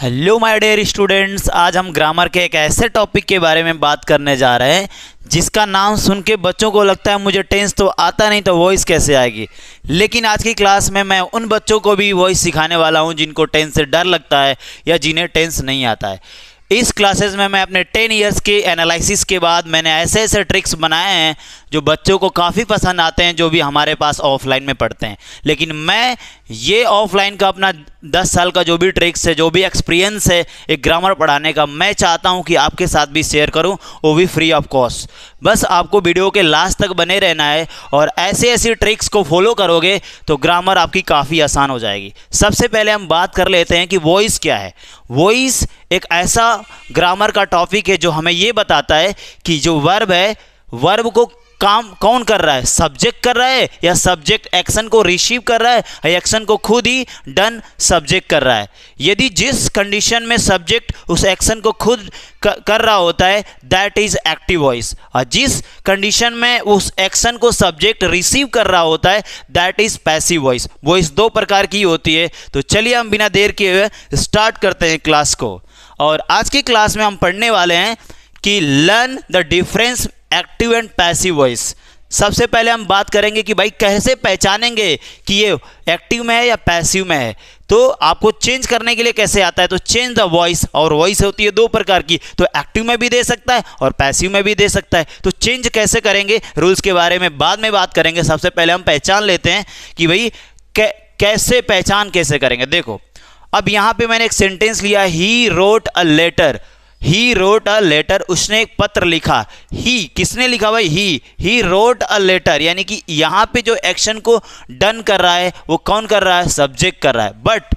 Hello my dear students, आज हम grammar के एक ऐसे टॉपिक के बारे में बात करने जा रहे हैं जिसका नाम सुन के बच्चों को लगता है मुझे टेंस तो आता नहीं तो वॉइस कैसे आएगी। लेकिन आज की क्लास में मैं उन बच्चों को भी वॉइस सिखाने वाला हूं जिनको टेंस से डर लगता है या जिन्हें टेंस नहीं आता है। इस क्लासेस में मैं अपने 10 इयर्स के एनालिसिस के बाद मैंने ऐसे ऐसे ट्रिक्स बनाए हैं जो बच्चों को काफ़ी पसंद आते हैं, जो भी हमारे पास ऑफलाइन में पढ़ते हैं। लेकिन मैं ये ऑफलाइन का अपना 10 साल का जो भी ट्रिक्स है, जो भी एक्सपीरियंस है एक ग्रामर पढ़ाने का, मैं चाहता हूँ कि आपके साथ भी शेयर करूँ, वो भी फ्री ऑफ कॉस्ट। बस आपको वीडियो के लास्ट तक बने रहना है और ऐसे ऐसी ट्रिक्स को फॉलो करोगे तो ग्रामर आपकी काफ़ी आसान हो जाएगी। सबसे पहले हम बात कर लेते हैं कि वॉइस क्या है। वॉइस एक ऐसा ग्रामर का टॉपिक है जो हमें ये बताता है कि जो वर्ब है, वर्ब को काम कौन कर रहा है, सब्जेक्ट कर रहा है या सब्जेक्ट एक्शन को रिसीव कर रहा है या एक्शन को खुद ही डन सब्जेक्ट कर रहा है। यदि जिस कंडीशन में सब्जेक्ट उस एक्शन को खुद कर रहा होता है दैट इज एक्टिव वॉइस, और जिस कंडीशन में उस एक्शन को सब्जेक्ट रिसीव कर रहा होता है that is passive voice. Voice दो प्रकार की होती है। तो चलिए हम बिना देर किए हुए स्टार्ट करते हैं क्लास को। और आज की क्लास में हम पढ़ने वाले हैं कि learn the difference active and passive voice. सबसे पहले हम बात करेंगे कि भाई कैसे पहचानेंगे कि ये एक्टिव में है या पैसिव में है। तो आपको चेंज करने के लिए कैसे आता है, तो चेंज द वॉइस, और वॉइस होती है दो प्रकार की, तो एक्टिव में भी दे सकता है और पैसिव में भी दे सकता है। तो चेंज कैसे करेंगे, रूल्स के बारे में बाद में बात करेंगे। सबसे पहले हम पहचान लेते हैं कि भाई कैसे पहचान कैसे करेंगे। देखो, अब यहाँ पे मैंने एक सेंटेंस लिया, he wrote a letter. He wrote a letter, उसने एक पत्र लिखा। ही किसने लिखा भाई, ही रोट अ लेटर, यानी कि यहाँ पे जो एक्शन को डन कर रहा है वो कौन कर रहा है, सब्जेक्ट कर रहा है। But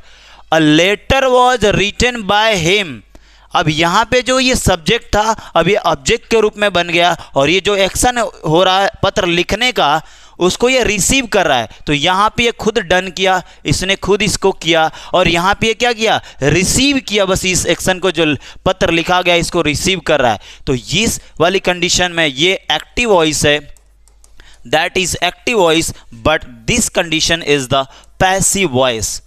a letter was written by him, अब यहाँ पे जो ये सब्जेक्ट था अब ये ऑब्जेक्ट के रूप में बन गया, और ये जो एक्शन हो रहा है पत्र लिखने का उसको ये रिसीव कर रहा है। तो यहाँ पे ये खुद डन किया, इसने खुद इसको किया, और यहाँ पे ये क्या किया, रिसीव किया। बस इस एक्शन को जो पत्र लिखा गया इसको रिसीव कर रहा है। तो इस वाली कंडीशन में ये एक्टिव वॉइस है, that is active voice. But this condition is the passive voice,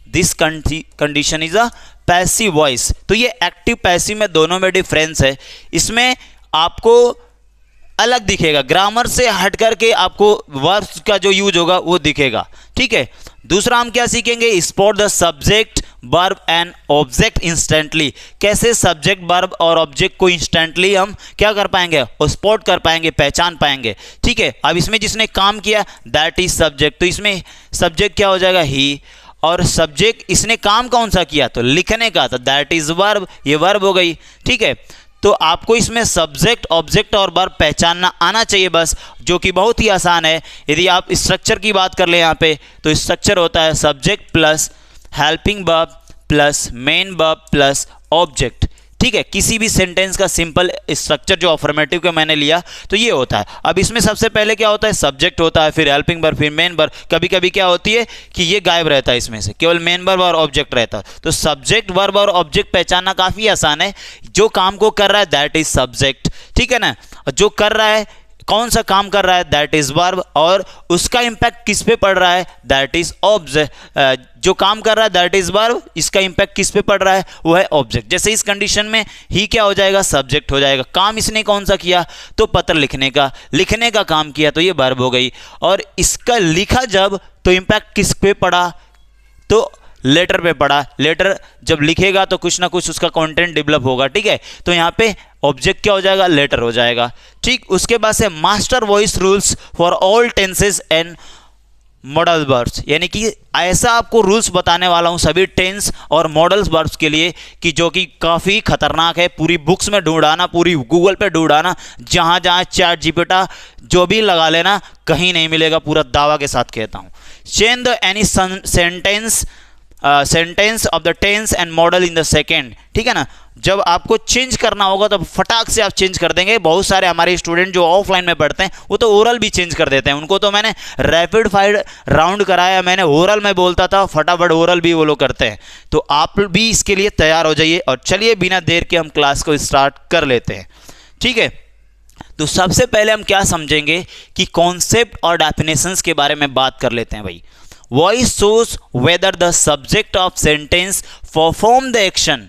this condition is a passive voice. तो ये एक्टिव पैसिव में दोनों में डिफरेंस है। इसमें आपको अलग दिखेगा, ग्रामर से हट करके आपको वर्ब्स का जो यूज होगा वो दिखेगा। ठीक है, दूसरा हम क्या सीखेंगे, spot the subject verb and object instantly. कैसे सब्जेक्ट वर्ब और ऑब्जेक्ट को इंस्टेंटली हम क्या कर पाएंगे, स्पॉट कर पाएंगे, पहचान पाएंगे। ठीक है, अब इसमें जिसने काम किया दैट इज सब्जेक्ट, तो इसमें सब्जेक्ट क्या हो जाएगा, ही, और सब्जेक्ट इसने काम कौन सा किया, तो लिखने का, तो दैट इज वर्ब, ये वर्ब हो गई। ठीक है, तो आपको इसमें सब्जेक्ट ऑब्जेक्ट और वर्ब पहचानना आना चाहिए बस, जो कि बहुत ही आसान है। यदि आप स्ट्रक्चर की बात कर ले यहाँ पे, तो स्ट्रक्चर होता है subject plus helping verb plus main verb plus object. ठीक है, किसी भी सेंटेंस का सिंपल स्ट्रक्चर जो अफर्मेटिव का मैंने लिया तो ये होता है। अब इसमें सबसे पहले क्या होता है, सब्जेक्ट होता है, फिर हेल्पिंग वर्ब, फिर मेन वर्ब। कभी कभी क्या होती है कि ये गायब रहता है, इसमें से केवल मेन वर्ब और ऑब्जेक्ट रहता है। तो सब्जेक्ट वर्ब और ऑब्जेक्ट पहचानना काफ़ी आसान है। जो काम को कर रहा है दैट इज सब्जेक्ट, ठीक है ना, जो कर रहा है, कौन सा काम कर रहा है दैट इज वर्ब, और उसका इंपैक्ट किस पे पड़ रहा है दैट इज ऑब्जेक्ट। जो काम कर रहा है दैट इज वर्ब, इसका इंपैक्ट किस पे पड़ रहा है वो है ऑब्जेक्ट। जैसे इस कंडीशन में ही क्या हो जाएगा, सब्जेक्ट हो जाएगा। काम इसने कौन सा किया, तो पत्र लिखने का काम किया, तो ये वर्ब हो गई। और इसका लिखा जब, तो इंपैक्ट किस पे पड़ा, तो लेटर पे पड़ा। लेटर जब लिखेगा तो कुछ ना कुछ उसका कंटेंट डेवलप होगा। ठीक है, तो यहाँ पे ऑब्जेक्ट क्या हो जाएगा, लेटर हो जाएगा। ठीक, उसके बाद से master voice rules for all tenses and modal verbs, यानी कि ऐसा आपको रूल्स बताने वाला हूँ सभी टेंस और मॉडल्स वर्ब्स के लिए कि जो कि काफ़ी खतरनाक है। पूरी बुक्स में ढूंढाना, पूरी गूगल पे ढूंढाना, जहाँ जहाँ चैट जीपीटी जो भी लगा लेना, कहीं नहीं मिलेगा, पूरा दावा के साथ कहता हूँ। Change the any sentence of the tense and modal in the second. ठीक है ना, जब आपको चेंज करना होगा तो फटाक से आप चेंज कर देंगे। बहुत सारे हमारे स्टूडेंट जो ऑफलाइन में पढ़ते हैं वो तो ओरल भी चेंज कर देते हैं। उनको तो मैंने रैपिड फायर राउंड कराया, मैंने ओरल में बोलता था, फटाफट ओरल भी वो लोग करते हैं। तो आप भी इसके लिए तैयार हो जाइए। और चलिए बिना देर के हम क्लास को स्टार्ट कर लेते हैं। ठीक है, तो सबसे पहले हम क्या समझेंगे कि कॉन्सेप्ट और डेफिनेशंस के बारे में बात कर लेते हैं भाई। Voice shows whether the subject of sentence perform the action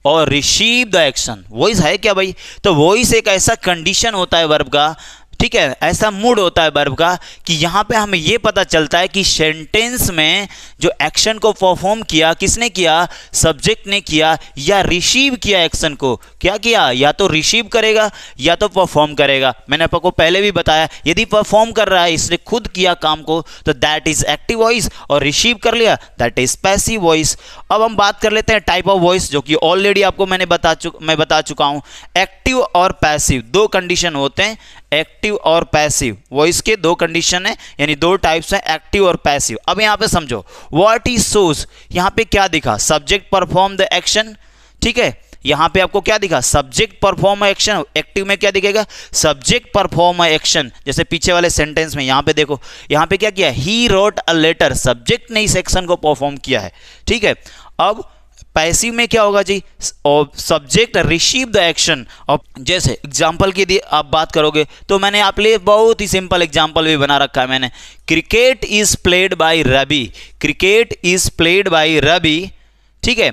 और रिसीव द एक्शन। वॉइस है क्या भाई? तो वॉइस एक ऐसा कंडीशन होता है वर्ब का, ठीक है, ऐसा मूड होता है वर्ब का कि यहाँ पे हमें ये पता चलता है कि सेंटेंस में जो एक्शन को परफॉर्म किया किसने किया, सब्जेक्ट ने किया या रिसीव किया एक्शन को। क्या किया? या तो रिसीव करेगा या तो परफॉर्म करेगा। मैंने आपको पहले भी बताया, यदि परफॉर्म कर रहा है, इसने खुद किया काम को, तो दैट इज एक्टिव वॉइस, और रिसीव कर लिया दैट इज पैसिव वॉइस। अब हम बात कर लेते हैं टाइप ऑफ वॉइस, जो कि ऑलरेडी आपको मैं बता चुका हूँ। एक्टिव और पैसिव दो कंडीशन होते हैं। एक्टिव और पैसिव वॉइस के दो कंडीशन है, यानी दो टाइप्स हैं, एक्टिव और पैसिव। अब यहां पे समझो व्हाट इज शोज, यहां पे क्या दिखा, सब्जेक्ट परफॉर्म द एक्शन, ठीक है, यहां पे आपको क्या दिखा, सब्जेक्ट परफॉर्म एक्शन। एक्टिव में क्या दिखेगा, सब्जेक्ट परफॉर्म एक्शन। जैसे पीछे वाले सेंटेंस में यहां पे देखो, यहां पे क्या किया, he wrote a letter, subject ने इस एक्शन को परफॉर्म किया है, ठीक है। अब पैसिव में क्या होगा जी, सब्जेक्ट रिसीव द एक्शन। और जैसे एग्जांपल की यदि आप बात करोगे तो मैंने आप लिए बहुत ही सिंपल एग्जांपल भी बना रखा है मैंने। Cricket is played by Ravi, cricket is played by Ravi, ठीक है,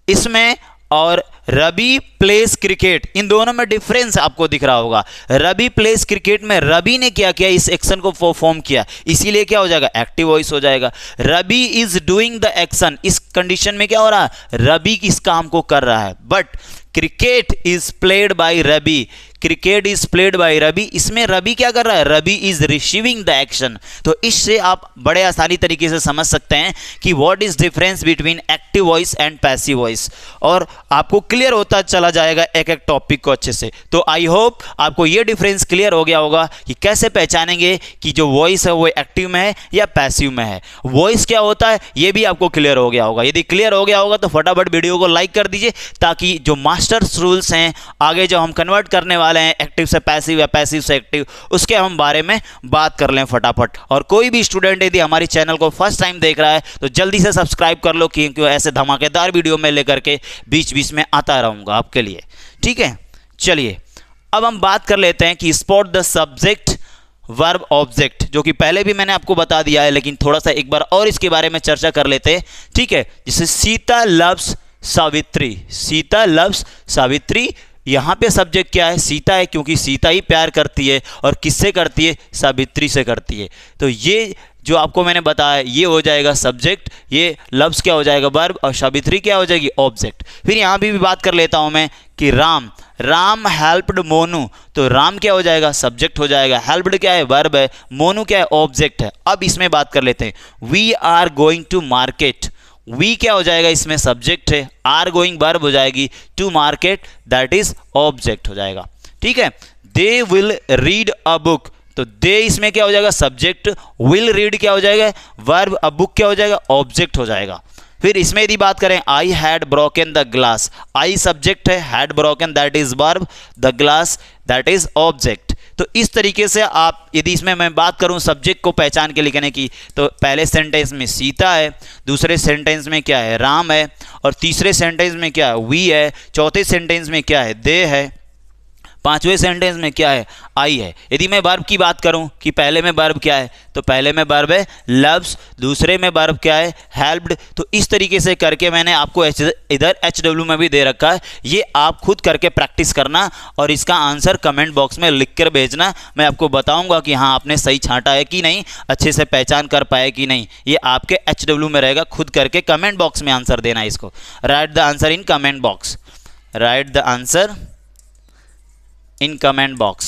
इसमें और रवि प्लेस क्रिकेट, इन दोनों में डिफरेंस आपको दिख रहा होगा। रवि प्लेस क्रिकेट में रवि ने क्या किया, इस एक्शन को परफॉर्म किया, इसीलिए क्या हो जाएगा, एक्टिव वॉइस हो जाएगा। Ravi is doing the action, इस कंडीशन में क्या हो रहा है, रवि इस काम को कर रहा है। But cricket is played by Ravi, cricket is played by Ravi, इसमें रवि क्या कर रहा है, Ravi is receiving the action. तो इससे आप बड़े आसानी तरीके से समझ सकते हैं कि what is difference between active voice and passive voice, और आपको क्लियर होता चला जाएगा एक एक टॉपिक को अच्छे से। तो आई होप आपको ये डिफरेंस क्लियर हो गया होगा कि कैसे पहचानेंगे कि जो वॉइस है वो एक्टिव में है या पैसिव में है। वॉइस क्या होता है ये भी आपको क्लियर हो गया होगा। यदि क्लियर हो गया होगा तो फटाफट वीडियो को लाइक कर दीजिए, ताकि जो मास्टर्स रूल्स हैं आगे जो हम कन्वर्ट करने वाले हैं एक्टिव से पैसिव या पैसिव से एक्टिव, उसके हम बारे में बात कर लें फटाफट। और कोई भी स्टूडेंट यदि हमारी चैनल को फर्स्ट टाइम देख रहा है तो जल्दी से सब्सक्राइब कर लो, क्योंकि ऐसे धमाकेदार वीडियो में लेकर के बीच बीच में आता रहूंगा आपके लिए, ठीक है। चलिए अब हम बात कर लेते हैं कि spot the subject verb object, जो कि पहले भी मैंने आपको बता दिया है, लेकिन थोड़ा सा एक बार और इसके बारे में चर्चा कर लेते हैं, ठीक है। जैसे सीता लव्स सावित्री, सीता लव्स सावित्री, यहां पे सब्जेक्ट क्या है, सीता है, क्योंकि सीता ही प्यार करती है, और किससे करती है, सावित्री से करती है। तो ये जो आपको मैंने बताया ये हो जाएगा सब्जेक्ट, ये लव्स क्या हो जाएगा वर्ब, और सावित्री क्या हो जाएगी ऑब्जेक्ट। फिर यहां भी बात कर लेता हूं मैं कि राम हेल्प्ड मोनू, तो राम क्या हो जाएगा, सब्जेक्ट हो जाएगा, हेल्प्ड क्या है, वर्ब है, मोनू क्या है, ऑब्जेक्ट है। अब इसमें बात कर लेते हैं, we are going to market, we क्या हो जाएगा, इसमें सब्जेक्ट है, आर गोइंग वर्ब हो जाएगी, to market that is object हो जाएगा, ठीक है। They will read a book, तो दे इसमें क्या हो जाएगा, सब्जेक्ट, विल रीड क्या हो जाएगा, वर्ब, अ बुक क्या हो जाएगा, ऑब्जेक्ट हो जाएगा। फिर इसमें यदि बात करें, I had broken the glass, I subject है, had broken that is verb, the glass that is object. तो इस तरीके से आप, यदि इसमें मैं बात करूं सब्जेक्ट को पहचान के लिखने की, तो पहले सेंटेंस में सीता है, दूसरे सेंटेंस में क्या है, राम है, और तीसरे सेंटेंस में क्या है, वी है, चौथे सेंटेंस में क्या है, दे है, पांचवें सेंटेंस में क्या है, आई है। यदि मैं वर्ब की बात करूं कि पहले में वर्ब क्या है, तो पहले में वर्ब है लव्स, दूसरे में वर्ब क्या है, हेल्प्ड। तो इस तरीके से करके मैंने आपको इधर HW में भी दे रखा है, ये आप खुद करके प्रैक्टिस करना, और इसका आंसर कमेंट बॉक्स में लिख कर भेजना। मैं आपको बताऊंगा कि हाँ आपने सही छांटा है कि नहीं, अच्छे से पहचान कर पाए कि नहीं, ये आपके HW में रहेगा। खुद करके कमेंट बॉक्स में आंसर देना है इसको, right the answer in comment box, right the answer in comment box,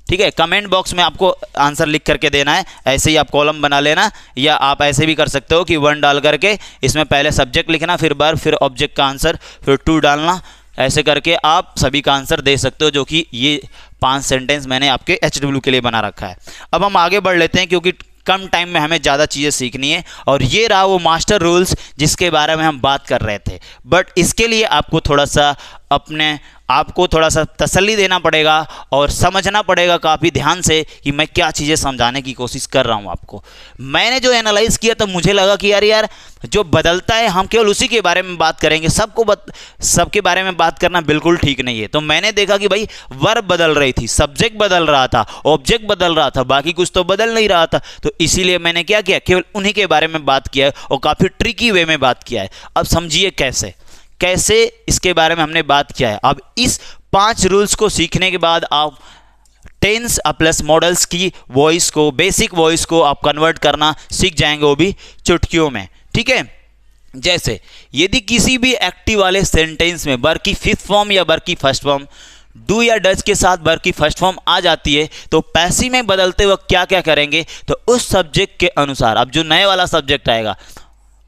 ठीक है। कमेंट बॉक्स में आपको आंसर लिख करके देना है, ऐसे ही आप कॉलम बना लेना, या आप ऐसे भी कर सकते हो कि 1 डाल करके इसमें पहले सब्जेक्ट लिखना, फिर वर्ब, फिर ऑब्जेक्ट का आंसर, फिर 2 डालना, ऐसे करके आप सभी का आंसर दे सकते हो, जो कि ये 5 सेंटेंस मैंने आपके HW के लिए बना रखा है। अब हम आगे बढ़ लेते हैं, क्योंकि कम टाइम में हमें ज़्यादा चीज़ें सीखनी है, और ये रहा वो मास्टर रूल्स जिसके बारे में हम बात कर रहे थे। बट इसके लिए आपको थोड़ा सा अपने आपको थोड़ा सा तसल्ली देना पड़ेगा और समझना पड़ेगा काफ़ी ध्यान से कि मैं क्या चीज़ें समझाने की कोशिश कर रहा हूँ आपको। मैंने जो एनालाइज किया तब मुझे लगा कि यार जो बदलता है हम केवल उसी के बारे में बात करेंगे, सबके बारे में बात करना बिल्कुल ठीक नहीं है। तो मैंने देखा कि भाई वर्ब बदल रही थी, सब्जेक्ट बदल रहा था, ऑब्जेक्ट बदल रहा था, बाकी कुछ तो बदल नहीं रहा था। तो इसीलिए मैंने क्या किया, केवल उन्हीं के बारे में बात किया है और काफ़ी ट्रिकी वे में बात किया है। अब समझिए कैसे इसके बारे में हमने बात किया है। अब इस 5 रूल्स को सीखने के बाद आप टेंस प्लस मॉडल्स की वॉइस को, बेसिक वॉइस को आप कन्वर्ट करना सीख जाएंगे, वो भी चुटकियों में। ठीक है, जैसे यदि किसी भी एक्टिव वाले सेंटेंस में वर्ब की 5th फॉर्म या वर्ब की 1st फॉर्म डू या डज के साथ वर्ब की 1st फॉर्म आ जाती है तो पैसिव में बदलते वक्त क्या क्या करेंगे, तो उस सब्जेक्ट के अनुसार, अब जो नए वाला सब्जेक्ट आएगा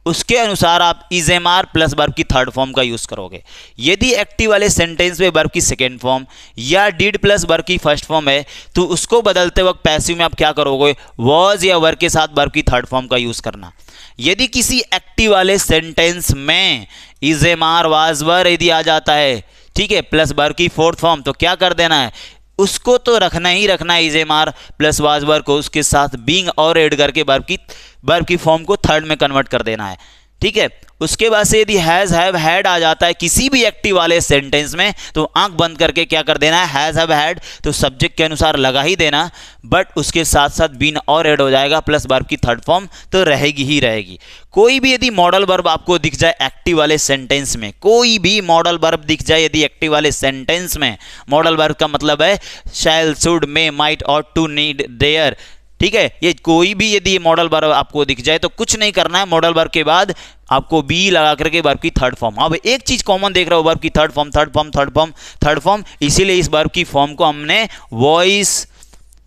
उसके अनुसार आप is am are plus verb की 3rd फॉर्म का यूज़ करोगे। यदि एक्टिव वाले सेंटेंस में वर्ब की 2nd फॉर्म या डिड प्लस वर्ब की 1st फॉर्म है तो उसको बदलते वक्त पैसिव में आप क्या करोगे, वॉज या वर के साथ वर्ब की 3rd फॉर्म का यूज़ करना। यदि किसी एक्टिव वाले सेंटेंस में is am are was were यदि आ जाता है, ठीक है, प्लस वर्ब की 4th फॉर्म, तो क्या कर देना है, उसको तो रखना ही रखना है, is am are plus was were को उसके साथ बीइंग और ऐड करके वर्ब की फॉर्म को 3rd में कन्वर्ट कर देना है। ठीक है, उसके बाद से यदि हैज़ हैव हैड आ जाता है किसी भी एक्टिव वाले सेंटेंस में तो आंख बंद करके क्या कर देना है, हैज़ हैव हैड तो सब्जेक्ट के अनुसार लगा ही देना, बट उसके साथ साथ बीन और ऐड हो जाएगा प्लस वर्ब की 3rd फॉर्म तो रहेगी ही रहेगी। कोई भी यदि मॉडल वर्ब आपको दिख जाए एक्टिव वाले सेंटेंस में, कोई भी मॉडल वर्ब दिख जाए यदि एक्टिव वाले सेंटेंस में, मॉडल वर्ब का मतलब है shall, should, may, might, ought to, need, dare, ठीक है, ये कोई भी यदि मॉडल वर्ब आपको दिख जाए तो कुछ नहीं करना है, मॉडल वर्ब के बाद आपको बी लगा करके वर्ब की 3rd फॉर्म। अब एक चीज कॉमन देख रहे हो, वर्ब की 3rd फॉर्म, इसीलिए इस वर्ब की फॉर्म को हमने वॉइस,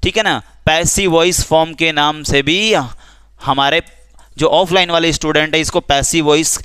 ठीक है ना, पैसिव वॉइस फॉर्म के नाम से भी, हमारे जो ऑफलाइन वाले स्टूडेंट है इसको पैसिव वॉइस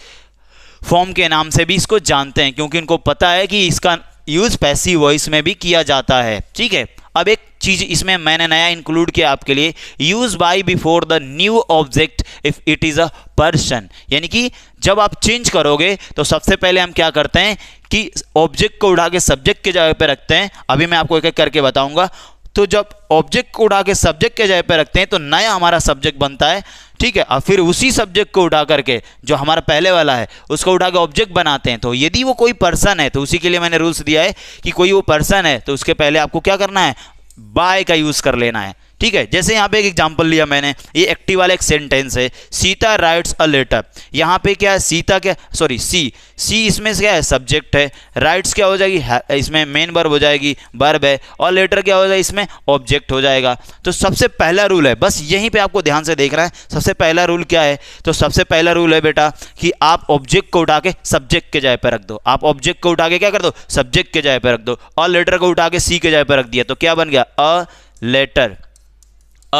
फॉर्म के नाम से भी इसको जानते हैं, क्योंकि उनको पता है कि इसका यूज पैसिव वॉइस में भी किया जाता है। ठीक है, अब एक चीज इसमें मैंने नया इंक्लूड किया आपके लिए, use by before the new object if it is a person, यानी कि जब आप चेंज करोगे तो सबसे पहले हम क्या करते हैं कि ऑब्जेक्ट को उठा के सब्जेक्ट के जगह पे रखते हैं। अभी मैं आपको एक एक करके बताऊंगा। तो जब ऑब्जेक्ट को उठा के सब्जेक्ट के जगह पे रखते हैं तो नया हमारा सब्जेक्ट बनता है। ठीक है, और फिर उसी सब्जेक्ट को उठा करके जो हमारा पहले वाला है उसको उठा के ऑब्जेक्ट बनाते हैं। तो यदि वो कोई पर्सन है तो उसी के लिए मैंने रूल्स दिया है कि कोई वो पर्सन है तो उसके पहले आपको क्या करना है, बाय का यूज कर लेना है। ठीक है, जैसे यहाँ पे एक एग्जांपल लिया मैंने, ये एक्टिव वाला एक सेंटेंस है, सीता राइट्स अ लेटर। यहाँ पे क्या है, सीता क्या, सॉरी सी इसमें से क्या है, सब्जेक्ट है, राइट्स क्या हो जाएगी, इसमें मेन वर्ब हो जाएगी, वर्ब है, और लेटर क्या हो जाएगा, इसमें ऑब्जेक्ट हो जाएगा। तो सबसे पहला रूल है, बस यहीं पे आपको ध्यान से देखना है, सबसे पहला रूल क्या है, तो सबसे पहला रूल है बेटा कि आप ऑब्जेक्ट को उठा के सब्जेक्ट के जगह पे रख दो। आप ऑब्जेक्ट को उठा के क्या कर दो, सब्जेक्ट के जगह पे रख दो, और लेटर को उठा के सी के जगह पे रख दिया तो क्या बन गया, अ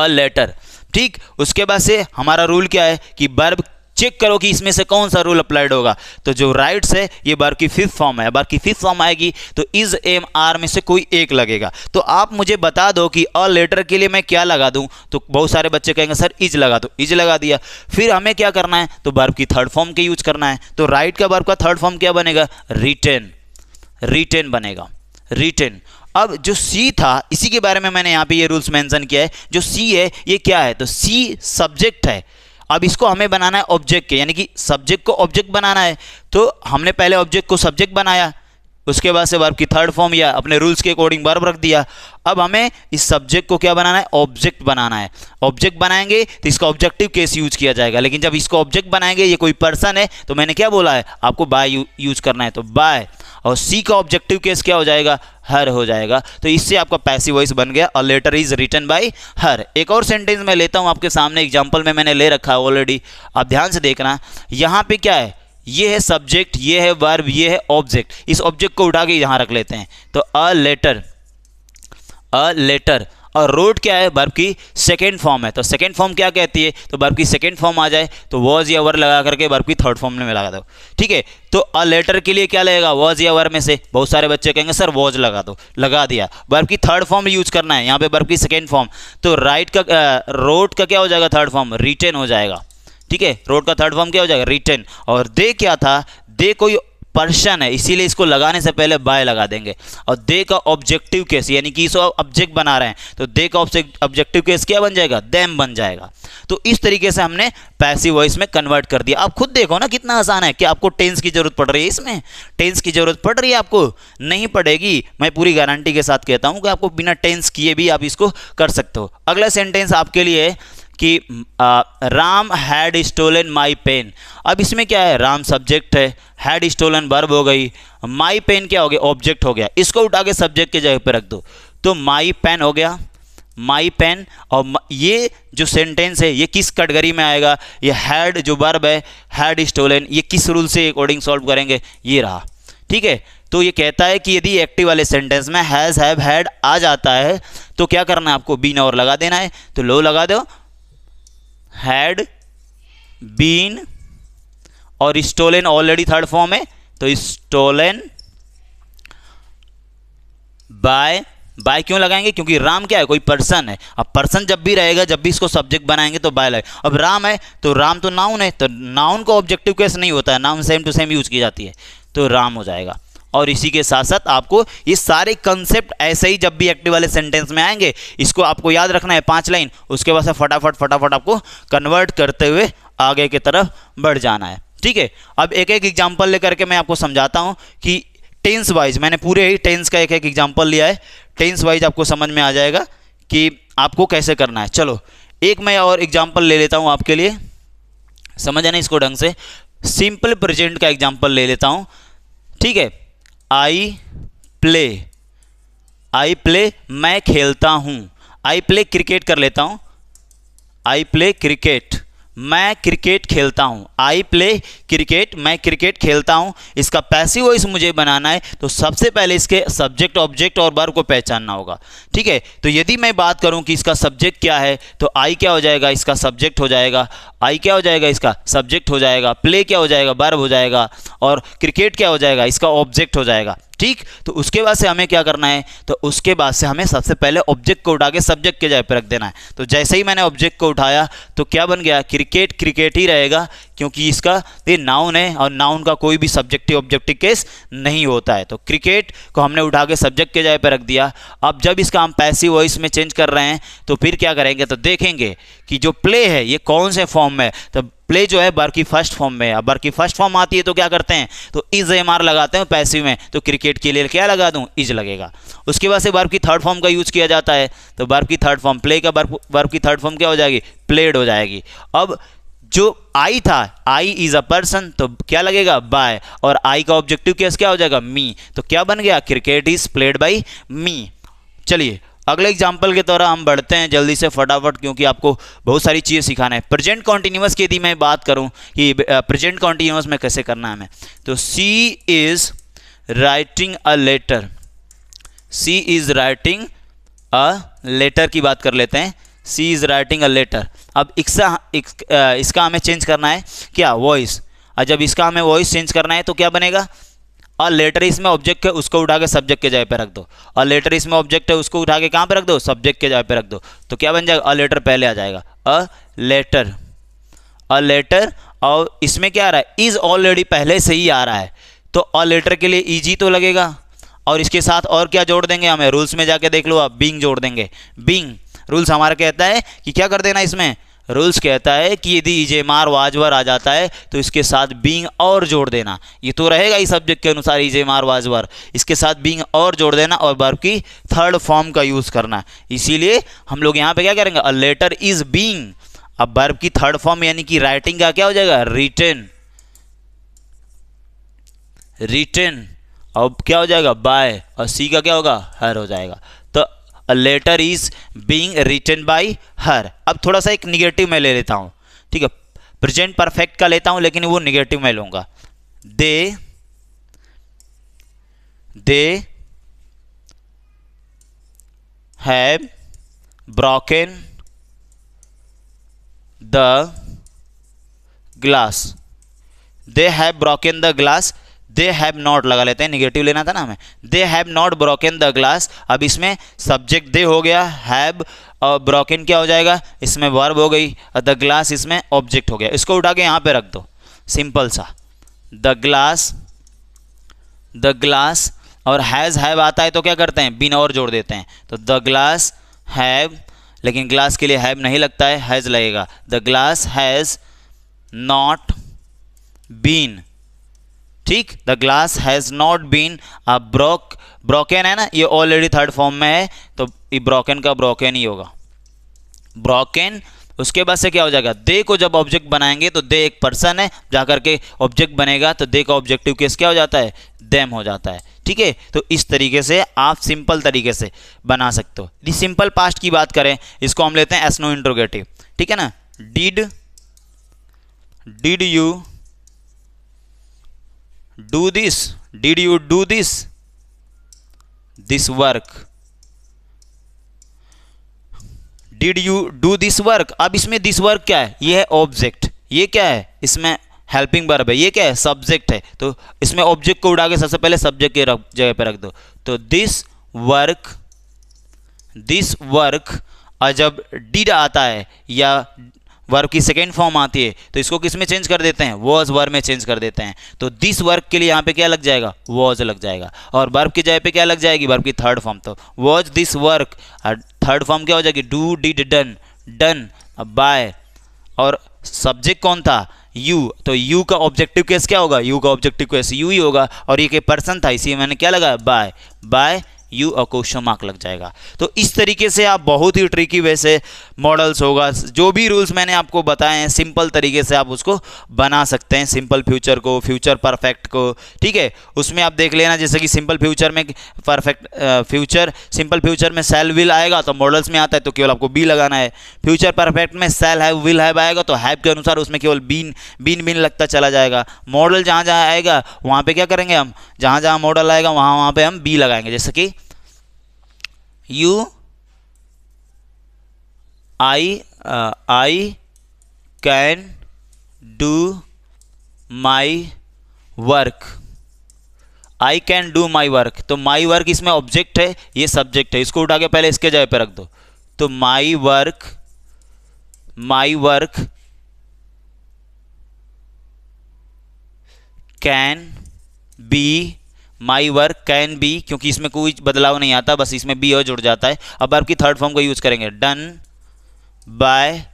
लेटर। ठीक, उसके बाद से हमारा रूल क्या है कि वर्ब चेक करो कि इसमें से कौन सा रूल अप्लाइड होगा। तो जो राइट्स है ये वर्ब की 5th फॉर्म है, वर्ब की 5th फॉर्म आएगी तो इज एम आर में से कोई एक लगेगा। तो आप मुझे बता दो कि अ लेटर के लिए मैं क्या लगा दूं, तो बहुत सारे बच्चे कहेंगे सर इज लगा दो, इज लगा दिया। फिर हमें क्या करना है, तो वर्ब की 3rd फॉर्म के यूज करना है। तो राइट का वर्ब का 3rd फॉर्म क्या बनेगा, रिटेन बनेगा, रिटेन। अब जो सी था इसी के बारे में मैंने यहाँ पे ये रूल्स मेंशन किया है। जो सी है ये क्या है, तो सी सब्जेक्ट है। अब इसको हमें बनाना है ऑब्जेक्ट के, यानी कि सब्जेक्ट को ऑब्जेक्ट बनाना है। तो हमने पहले ऑब्जेक्ट को सब्जेक्ट बनाया, उसके बाद से वर्ब की 3rd फॉर्म या अपने रूल्स के अकॉर्डिंग वर्ब रख दिया। अब हमें इस सब्जेक्ट को क्या बनाना है, ऑब्जेक्ट बनाना है। ऑब्जेक्ट बनाएंगे तो इसका ऑब्जेक्टिव केस यूज किया जाएगा, लेकिन जब इसको ऑब्जेक्ट बनाएंगे, ये कोई पर्सन है तो मैंने क्या बोला है आपको, बाय यूज करना है, तो बाय। और सी का ऑब्जेक्टिव केस क्या हो जाएगा, हर हो जाएगा। तो इससे आपका पैसिव वॉइस बन गया, a letter is written by her. एक और सेंटेंस मैं लेता हूं आपके सामने, एग्जांपल में मैंने ले रखा है ऑलरेडी, आप ध्यान से देखना। यहाँ पे क्या है, ये है सब्जेक्ट, ये है वर्ब, ये है ऑब्जेक्ट। इस ऑब्जेक्ट को उठा के यहाँ रख लेते हैं तो अ लेटर। और रोड क्या है, वर्ब की 2nd फॉर्म है। तो 2nd फॉर्म क्या कहती है, तो वर्ब की 2nd फॉर्म आ जाए तो वॉज या वर लगा करके वर्ब की 3rd फॉर्म में लगा दो। ठीक है, तो अ लेटर के लिए क्या लगेगा, वॉज या वर में से। बहुत सारे बच्चे कहेंगे सर वॉज लगा दो, लगा दिया। वर्ब की 3rd फॉर्म यूज करना है, यहाँ पे वर्ब की 2nd फॉर्म। तो राइट का रोड का क्या हो जाएगा, 3rd फॉर्म रिटेन हो जाएगा। ठीक है, रोड का 3rd फॉर्म क्या हो जाएगा, रिटेन। और दे क्या था, दे कोई पर्सन है, इसीलिए इसको लगाने से पहले बाय लगा देंगे। और दे का ऑब्जेक्टिव केस, यानी कि इसको ऑब्जेक्ट बना रहे हैं, तो दे का ऑब्जेक्टिव केस क्या बन जाएगा, देम बन जाएगा। तो इस तरीके से हमने पैसिव वॉइस में कन्वर्ट कर दिया। आप खुद देखो ना कितना आसान है। कि आपको टेंस की जरूरत पड़ रही है, इसमें टेंस की जरूरत पड़ रही है आपको, नहीं पड़ेगी। मैं पूरी गारंटी के साथ कहता हूं कि आपको बिना टेंस किए भी आप इसको कर सकते हो। अगला सेंटेंस आपके लिए है कि Ram had stolen my pen. अब इसमें क्या है, राम सब्जेक्ट है, हैड स्टोलन वर्ब हो गई, माई पेन क्या हो गया, ऑब्जेक्ट हो गया। इसको उठा के सब्जेक्ट के जगह पे रख दो तो माई पेन हो गया, माई पेन। और ये जो सेंटेंस है ये किस कैटेगरी में आएगा, ये हैड जो वर्ब है, हैड स्टोलन, ये किस रूल से अकॉर्डिंग सॉल्व करेंगे, ये रहा। ठीक है, तो ये कहता है कि यदि एक्टिव वाले सेंटेंस में हैज़ हैव हैड आ जाता है तो क्या करना है आपको, बीन और लगा देना है। तो लो लगा दो, हैड बीन और स्टोलन ऑलरेडी थर्ड फॉर्म है, तो स्टोलन बाय। बाय क्यों लगाएंगे, क्योंकि राम क्या है, कोई पर्सन है। अब पर्सन जब भी रहेगा, जब भी इसको सब्जेक्ट बनाएंगे तो बाय लगे। अब राम है तो राम तो नाउन है, तो नाउन को ऑब्जेक्टिव केस नहीं होता है, noun same to same use की जाती है, तो राम हो जाएगा। और इसी के साथ साथ आपको ये सारे कंसेप्ट ऐसे ही जब भी एक्टिव वाले सेंटेंस में आएंगे, इसको आपको याद रखना है 5 लाइन, उसके बाद से फटाफट आपको कन्वर्ट करते हुए आगे की तरफ बढ़ जाना है। ठीक है, अब एक एक एग्जाम्पल लेकर के मैं आपको समझाता हूँ कि टेंस वाइज, मैंने पूरे ही टेंस का एक एक एग्जाम्पल लिया है, टेंस वाइज आपको समझ में आ जाएगा कि आपको कैसे करना है। चलो एक मैं और एग्जाम्पल ले लेता हूँ आपके लिए, समझ आना इसको ढंग से। सिंपल प्रेजेंट का एग्जाम्पल ले लेता हूँ। ठीक है, आई प्ले, मैं खेलता हूँ। आई प्ले क्रिकेट कर लेता हूँ, आई प्ले क्रिकेट, मैं क्रिकेट खेलता हूँ। आई प्ले क्रिकेट, मैं क्रिकेट खेलता हूँ। इसका पैसिव वॉइस मुझे बनाना है, तो सबसे पहले इसके सब्जेक्ट, ऑब्जेक्ट और वर्ब को पहचानना होगा। ठीक है, तो यदि मैं बात करूँ कि इसका सब्जेक्ट क्या है, तो आई क्या हो जाएगा, इसका सब्जेक्ट हो जाएगा। आई क्या हो जाएगा, इसका सब्जेक्ट हो जाएगा। प्ले क्या हो जाएगा, वर्ब हो जाएगा। और क्रिकेट क्या हो जाएगा, इसका ऑब्जेक्ट हो जाएगा। ठीक, तो उसके बाद से हमें क्या करना है, तो उसके बाद से हमें सबसे पहले ऑब्जेक्ट को उठा के सब्जेक्ट के जगह पर रख देना है। तो जैसे ही मैंने ऑब्जेक्ट को उठाया तो क्या बन गया, क्रिकेट क्रिकेट ही रहेगा, क्योंकि इसका ये नाउन है और नाउन का कोई भी सब्जेक्टिव ऑब्जेक्टिव केस नहीं होता है। तो क्रिकेट को हमने उठा के सब्जेक्ट के जगह पर रख दिया। अब जब इसका हम पैसिव वॉइस में चेंज कर रहे हैं तो फिर क्या करेंगे, तो देखेंगे कि जो प्ले है ये कौन से फॉर्म में है। तो प्ले जो है वर्ब की फर्स्ट फॉर्म में है। अब वर्ब की फर्स्ट फॉर्म आती है तो क्या करते हैं, तो इज एमआर लगाते हैं पैसिव में, तो क्रिकेट के लिए क्या लगा दूं, इज लगेगा। उसके बाद से वर्ब की थर्ड फॉर्म का यूज किया जाता है, तो वर्ब की थर्ड फॉर्म प्ले का वर्ब की थर्ड फॉर्म क्या हो जाएगी, प्लेड हो जाएगी। अब जो आई था, आई इज अ पर्सन, तो क्या लगेगा, बाय। और आई का ऑब्जेक्टिव केस क्या हो जाएगा, मी, तो क्या बन गया, क्रिकेट इज प्लेड बाय मी। चलिए अगले एग्जाम्पल के द्वारा हम बढ़ते हैं जल्दी से फटाफट, क्योंकि आपको बहुत सारी चीज़ें सिखाना है। प्रेजेंट कॉन्टिन्यूअस की यदि मैं बात करूं कि प्रेजेंट कॉन्टिन्यूअस में कैसे करना है हमें, तो C is writing a letter, C is writing a letter की बात कर लेते हैं। C is writing a letter. अब इसका हमें चेंज करना है क्या, वॉइस। और जब इसका हमें वॉइस चेंज करना है तो क्या बनेगा, और लेटर इसमें ऑब्जेक्ट है उसको उठा के सब्जेक्ट के जगह पे रख दो, और लेटर इसमें ऑब्जेक्ट है उसको उठा के कहाँ पे रख दो, सब्जेक्ट के जगह पे रख दो, तो क्या बन जाएगा, अ लेटर पहले आ जाएगा, अ लेटर, अ लेटर। और इसमें क्या आ रहा है, इज ऑलरेडी पहले से ही आ रहा है, तो अ लेटर के लिए ईजी तो लगेगा। और इसके साथ और क्या जोड़ देंगे हमें, रूल्स में जाके देख लो आप, बीइंग जोड़ देंगे। बीइंग रूल्स हमारा कहता है कि क्या कर देना, इसमें रूल्स कहता है कि यदि इजेमार वाजवर आ जाता है तो इसके साथ बीइंग और जोड़ देना। ये तो रहेगा ही सब्जेक्ट के अनुसार इजेमार वाजवर, इसके साथ बीइंग और जोड़ देना और वर्ब की थर्ड फॉर्म का यूज करना। इसीलिए हम लोग यहाँ पे क्या करेंगे, अ लेटर इज बीइंग। अब वर्ब की थर्ड फॉर्म यानी कि राइटिंग का क्या हो जाएगा, रिटन, रिटन। अब क्या हो जाएगा, बाय, और सी का क्या होगा, हर हो जाएगा। तो a letter is being written by her. अब थोड़ा सा एक निगेटिव में ले लेता हूं, ठीक है, प्रेजेंट परफेक्ट का लेता हूं लेकिन वो निगेटिव में लूंगा। They have broken the glass, they have broken the glass, they have not लगा लेते हैं, निगेटिव लेना था ना हमें। They have not broken the glass. अब इसमें सब्जेक्ट दे हो गया, हैव और ब्रोकन क्या हो जाएगा, इसमें वर्ब हो गई, और द ग्लास इसमें ऑब्जेक्ट हो गया। इसको उठा के यहाँ पे रख दो, सिंपल सा, द ग्लास द ग्लास, और हैव आता है तो क्या करते हैं, बीन और जोड़ देते हैं, तो द ग्लास हैव, लेकिन ग्लास के लिए हैव नहीं लगता है, हैज़ लगेगा। The glass has not been, ठीक, the glass has not been broken है ना, ये ऑलरेडी थर्ड फॉर्म में है तो ये ब्रोकन का ब्रोकन ही होगा, ब्रोकन। उसके बाद से क्या हो जाएगा, दे को जब ऑब्जेक्ट बनाएंगे तो दे एक पर्सन है, जाकर के ऑब्जेक्ट बनेगा तो दे का ऑब्जेक्टिव केस क्या हो जाता है, देम हो जाता है, ठीक है। तो इस तरीके से आप सिंपल तरीके से बना सकते हो। यदि सिंपल पास्ट की बात करें, इसको हम लेते हैं एस नो इंट्रोगेटिव, ठीक है ना। Did you do this, did you do this work, did you do this work. अब इसमें दिस वर्क क्या है, ये है ऑब्जेक्ट, ये क्या है, इसमें हेल्पिंग वर्ब है, ये क्या है, सब्जेक्ट है। तो इसमें ऑब्जेक्ट को उड़ा के सबसे पहले सब्जेक्ट के जगह पे रख दो, तो दिस वर्क। और जब डिड आता है या वर्ब की सेकेंड फॉर्म आती है तो इसको किस में चेंज कर देते हैं, वॉज वर्ब में चेंज कर देते हैं। तो दिस वर्क के लिए यहाँ पे क्या लग जाएगा, वॉज लग जाएगा, और वर्ब की जगह पे क्या लग जाएगी, वर्ब की थर्ड फॉर्म, तो वॉज दिस वर्क, और थर्ड फॉर्म क्या हो जाएगी, do did done, done by, और सब्जेक्ट कौन था, यू, तो यू का ऑब्जेक्टिव केस क्या होगा, यू का ऑब्जेक्टिव केस यू ही होगा, और ये एक पर्सन था इसी मैंने क्या लगाया, बाय यू, और क्वेश्चन मार्क लग जाएगा। तो इस तरीके से आप बहुत ही ट्रिकी वे से मॉडल्स होगा, जो भी रूल्स मैंने आपको बताए हैं सिंपल तरीके से आप उसको बना सकते हैं, सिंपल फ्यूचर को, फ्यूचर परफेक्ट को, ठीक है। उसमें आप देख लेना, जैसे कि सिंपल फ्यूचर में परफेक्ट फ्यूचर, सिंपल फ्यूचर में सेल विल आएगा तो मॉडल्स में आता है तो केवल आपको बी लगाना है। फ्यूचर परफेक्ट में सेल हैव विल हैव आएगा तो हैव के अनुसार उसमें केवल बीन लगता चला जाएगा। मॉडल जहाँ जहाँ आएगा वहाँ पे क्या करेंगे हम, जहाँ जहाँ मॉडल आएगा वहाँ पे हम बी लगाएंगे, जैसे कि I can do my work, I can do my work, तो my work इसमें ऑब्जेक्ट है, ये सब्जेक्ट है, इसको उठा के पहले इसके जगह पे रख दो, तो my work can be, my work can B, क्योंकि इसमें कोई बदलाव नहीं आता, बस इसमें बी और जुड़ जाता है। अब आपकी थर्ड फॉर्म को यूज करेंगे, डन बाय,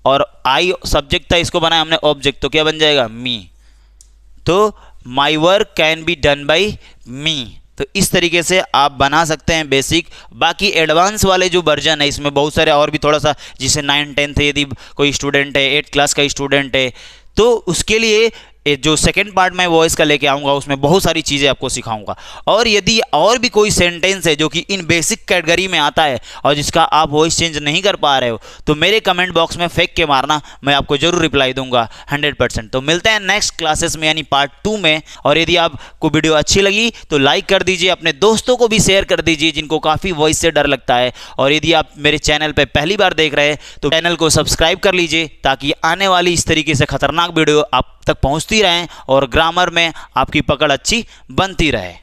और आई सब्जेक्ट था, इसको बनाया हमने ऑब्जेक्ट, तो क्या बन जाएगा, मी, तो my work can be done by me. तो इस तरीके से आप बना सकते हैं बेसिक। बाकी एडवांस वाले जो वर्जन है इसमें बहुत सारे और भी थोड़ा सा, जिसे 9 10th यदि कोई स्टूडेंट है, 8th क्लास का स्टूडेंट है, तो उसके लिए जो सेकंड पार्ट मैं वॉइस का लेके आऊँगा उसमें बहुत सारी चीज़ें आपको सिखाऊंगा। और यदि और भी कोई सेंटेंस है जो कि इन बेसिक कैटेगरी में आता है और जिसका आप वॉइस चेंज नहीं कर पा रहे हो तो मेरे कमेंट बॉक्स में फेंक के मारना, मैं आपको जरूर रिप्लाई दूंगा 100%। तो मिलते हैं नेक्स्ट क्लासेस में यानी पार्ट 2 में। और यदि आपको वीडियो अच्छी लगी तो लाइक कर दीजिए, अपने दोस्तों को भी शेयर कर दीजिए जिनको काफ़ी वॉइस से डर लगता है। और यदि आप मेरे चैनल पर पहली बार देख रहे हैं तो चैनल को सब्सक्राइब कर लीजिए ताकि आने वाली इस तरीके से खतरनाक वीडियो आप तक पहुंचती रहें और ग्रामर में आपकी पकड़ अच्छी बनती रहे।